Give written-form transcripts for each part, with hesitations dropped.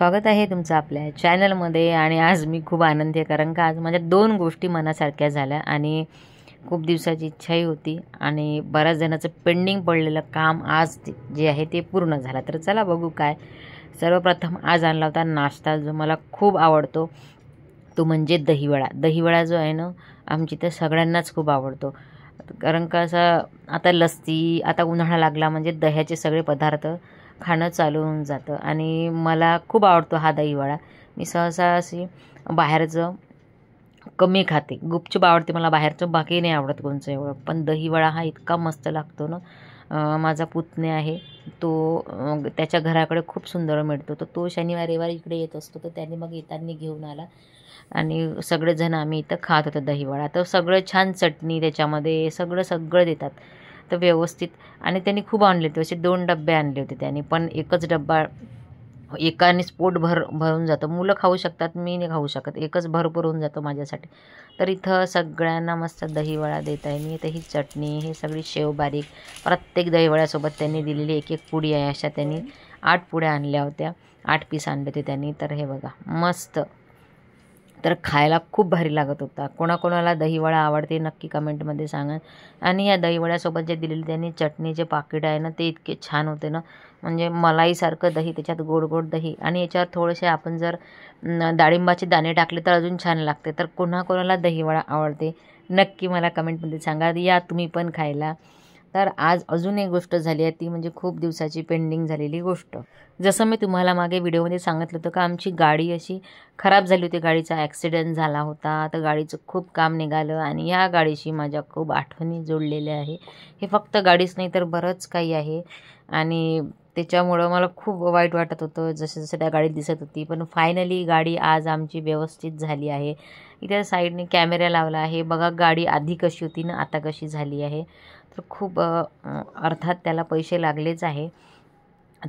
स्वागत आहे तुमचं आपल्या चॅनलमध्ये। आणि आज मी खूप आनंदी आहे कारण का आज माझ्या दोन गोष्टी मनासारख्या झाल्या आणि खूप दिवसाची इच्छाही होती आणि बऱ्याच जणांचं पेंडिंग पडलेलं काम आज जे आहे ते पूर्ण झालं। तर चला बघू काय। सर्वप्रथम आज आणला होता नाश्ता जो मला खूप आवडतो, तो म्हणजे दहीवडा। दहीवडा जो आहे ना आमची तर सगळ्यांनाच खूप आवडतो कारण का असं आता लस्सी, आता उन्हाळा लागला म्हणजे दह्याचे सगळे पदार्थ खाणं चालू होऊन जातं आणि मला खूप आवडतो हा दहीवडा। मी सहसा अशी बाहेरचं कमी खाते, गुपचूप आवडते मला, बाहेरचं बाकी नाही आवडत कोणचं एवढं, पण दहीवडा हा इतका मस्त लागतो ना। माझा पुतणे आहे तो त्याच्या घराकडे खूप सुंदर मिळतो, तर तो शनिवार रविवार इकडे येत असतो, तर त्याने मग येताना घेऊन आला आणि सगळेजण आम्ही इथं खात होतो दहीवडा। तर सगळं छान चटणी त्याच्यामध्ये सगळं देतात तर व्यवस्थित। आणि त्यांनी खूप आणले होते, असे 2 डब्बे आणले होते त्यांनी, पण एकच डब्बा एकानेच पोट भरून जातं। मुलं खाऊ शकतात, मी नाही खाऊ शकत, एकच भरपूर होऊन जातो माझ्यासाठी। तर इथं सगळ्यांना मस्त दहीवडा देत आहे मी। तर ही चटणी, हे सगळी शेव बारीक, प्रत्येक दहीवड्यासोबत त्यांनी दिलेली एक पुडी आहे, अशा त्यांनी 8 पुड्या आणल्या होत्या, 8 पीस आणले होते त्यांनी। तर हे बघा मस्त, तर खायला खूप भारी लागत होता। कोणाकोणाला दहीवडा आवडते नक्की कमेंटमध्ये सांगा। आणि या दहीवड्यासोबत जे दिलेली त्यांनी चटणीचे पाकिट आहे ना ते इतके छान होते ना, म्हणजे मलाईसारखं दही, त्याच्यात गोड गोड दही, आणि याच्यावर थोडेसे आपण जर डाळिंबाचे दाणे टाकले तर अजून छान लागते। तर कोणाकोणाला दहीवडा आवडते नक्की मला कमेंटमध्ये सांगा, या तुम्ही पण खायला। तर आज अजून एक गोष्ट झाली आहे, ती म्हणजे खूप दिवसाची पेंडिंग झालेली गोष्ट। जसं मी तुम्हाला मागे व्हिडिओमध्ये सांगितलं होतं का आमची गाडी अशी खराब झाली होती, गाडीचा ॲक्सिडेंट झाला होता, तर गाडीचं खूप काम निघालं आणि या गाडीशी माझ्या खूप आठवणी जोडलेल्या आहे। हे फक्त गाडीच नाही तर बरंच काही आहे आणि त्याच्यामुळं मला खूप वाईट वाटत होतं जसं जसं त्या गाडीत दिसत होती। पण फायनली गाडी आज आमची व्यवस्थित झाली आहे। इथे साईडने कॅमेरा लावला आहे, बघा गाडी आधी कशी होती ना आता कशी झाली आहे। तर खूप अर्थात त्याला पैसे लागलेच आहे।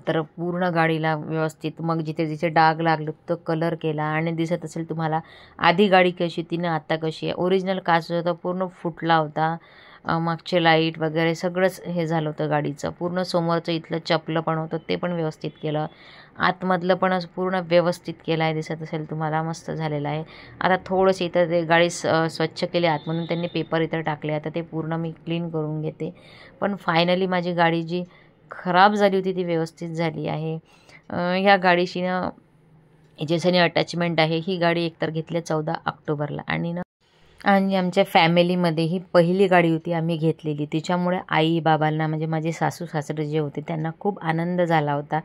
तर पूर्ण गाडीला व्यवस्थित मग जिथे जिथे डाग लागले तो कलर केला आणि दिसत असेल तुम्हाला आधी गाडी कशी होती ना आता कशी आहे। ओरिजिनल काच होता पूर्ण फुटला होता, मागचे लाईट वगैरे सगळंच हे झालं होतं गाडीचं। पूर्ण समोरचं इथलं चपलं पण होतं ते पण व्यवस्थित केलं, आतमधलं पण असं पूर्ण व्यवस्थित केलं आहे, दिसत असेल तुम्हाला मस्त झालेलं आहे। आता थोडंसं इथं ते गाडी स्वच्छ केली आतमधून, त्यांनी पेपर इथं टाकले, आता ते पूर्ण मी क्लीन करून घेते। पण फायनली माझी गाडी जी खराब झाली होती ती व्यवस्थित झाली आहे। ह्या गाडीशी ना याच्यासाठी अटॅचमेंट आहे, ही गाडी एकतर घेतली 14 ऑक्टोबरला आणि आमच्या फॅमिलीमध्ये ही पहिली गाडी होती आम्ही घेतलेली, त्याच्यामुळे आई बाबांना म्हणजे माझे सासू सासरे जे होते त्यांना खूप आनंद झाला होता।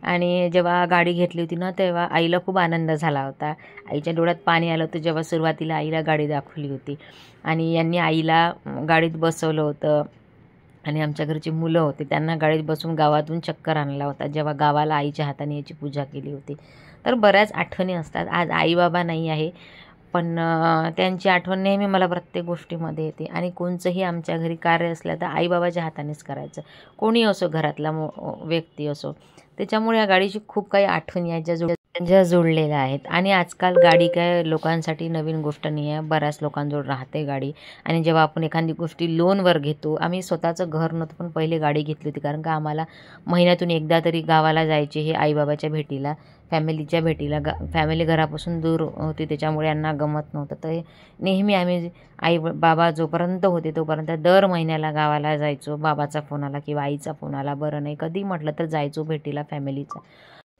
आणि जेव्हा गाडी घेतली होती ना तेव्हा आईला खूप आनंद झाला होता, आईच्या डोळ्यात पाणी आलं होतं जेव्हा सुरुवातीला आईला गाडी दाखवली होती आणि यांनी आईला गाडीत बसवलं होतं आणि आमच्या घरची मुलं होते त्यांना गाडीत बसून गावातून चक्कर आणला होता जेव्हा गावाला आईच्या हाताने याची पूजा केली होती। तर बऱ्याच आठवणी असतात। आज आई बाबा नाही आहे पण त्यांची आठवण नेहमी मला प्रत्येक गोष्टीमध्ये येते आणि कोणचंही आमच्या घरी कार्य असलं तर आईबाबाच्या हातानेच करायचं, कोणी असो घरातला व्यक्ती असो। त्याच्यामुळे या गाडीची खूप काही आठवणी आहेत ज्या जोडलेल्या आहेत। आणि आजकाल गाडी काय लोकांसाठी नवीन गोष्ट नाही आहे, बऱ्याच लोकांजवळ राहते गाडी। आणि जेव्हा आपण एखादी गोष्टी लोनवर घेतो, आम्ही स्वतःचं घर नव्हतं पण पहिले गाडी घेतली होती कारण का आम्हाला महिन्यातून एकदा तरी गावाला जायचे हे आईबाबाच्या भेटीला, फॅमिलीच्या भेटीला। फॅमिली घरापासून दूर होती त्याच्यामुळे यांना गमत नव्हतं, तर नेहमी आम्ही आई बाबा जोपर्यंत होते तोपर्यंत दर महिन्याला गावाला जायचो। बाबाचा फोन आला किंवा आईचा फोन आला, बरं नाही कधी म्हटलं तर जायचो भेटीला फॅमिलीचा,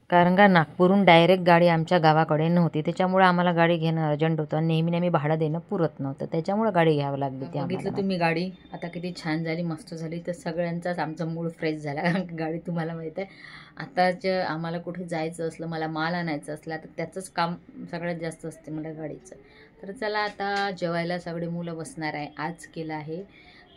कारण का नागपूरहून डायरेक्ट गाडी आमच्या गावाकडे नव्हती, त्याच्यामुळे आम्हाला गाडी घेणं अर्जंट होतं आणि नेहमी नेहमी भाडं देणं पुरत नव्हतं, त्याच्यामुळे गाडी घ्यावं लागली ती। बघितलं तुम्ही गाडी आता किती छान झाली, मस्त झाली, तर सगळ्यांचाच आमचा मूड फ्रेश झाला कारण गाडी तुम्हाला माहीत आहे आताच आम्हाला कुठे जायचं असलं, मला माल आणायचं असला तर त्याचंच काम सगळ्यात जास्त असते मला गाडीचं। तर चला आता जेवायला सगळे मुलं बसणार आहे। आज केलं आहे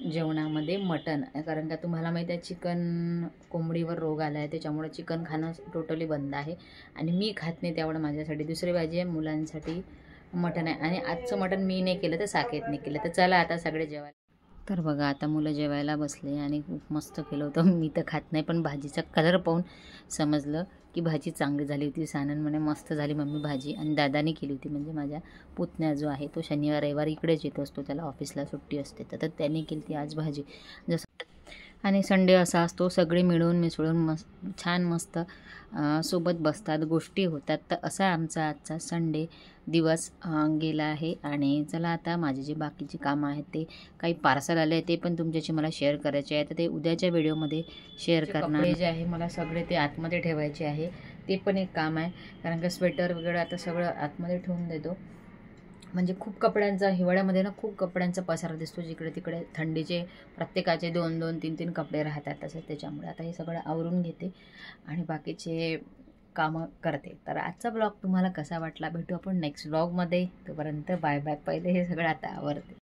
जेवणामध्ये मटण, कारण का तुम्हाला माहिती आहे चिकन कोंबडीवर रोग आला आहे त्याच्यामुळे चिकन खाणं टोटली बंद आहे आणि मी खात नाही, त्यामुळे माझ्यासाठी दुसरी भाजी आहे, मुलांसाठी मटण आहे। आणि आजचं मटण मी नाही केलं तर साकेतने केलं। तर चला आता सगळे जेवायला। तर बघा आता मुलं जेवायला बसले आणि खूप मस्त केलं होतं, मी तर खात नाही पण भाजीचा कलर पाहून समजलं की भाजी चांगली झाली होती। सानन म्हणे मस्त झाली मम्मी भाजी, आणि दादाने केली होती, म्हणजे माझ्या पुतण्या जो आहे तो शनिवार रविवार इकडेच येत असतो, त्याला ऑफिसला सुट्टी असते, तर त्याने केली ती आज भाजी। आणि संडे असा असतो, सगळे मिळून मिसळून छान मस्त सोबत बसतात, गोष्टी होतात. तर असा आमचा आजचा संडे दिवस गेला आहे. आणि चला आता माझे जे बाकीचे कामं आहेत, ते काही पार्सल आले आहे ते पण तुमच्याशी मला शेअर करायचे आहे. तर ते उद्याच्या व्हिडिओमध्ये शेअर करणार. कपडे जे आहे मला सगळे ते आतमध्ये ठेवायचे आहे, ते पण एक काम आहे. कारण का स्वेटर वगैरे आता सगळं आतमध्ये ठेवून देतो. म्हणजे खूप कपड्यांचा हिवाळ्यामध्ये ना खूप कपड्यांचा पसारा दिसतो जिकडे तिकडे. थंडीचे प्रत्येकाचे 2-2, 3-3 कपडे राहतात तसे. त्याच्यामुळे आता हे सगळं आवरून घेते आणि बाकीचे कामं करते. तर आजचा ब्लॉग तुम्हाला कसा वाटला, भेटू आपण नेक्स्ट ब्लॉगमध्ये. तोपर्यंत बाय बाय. पहिले हे सगळं आता आवरते.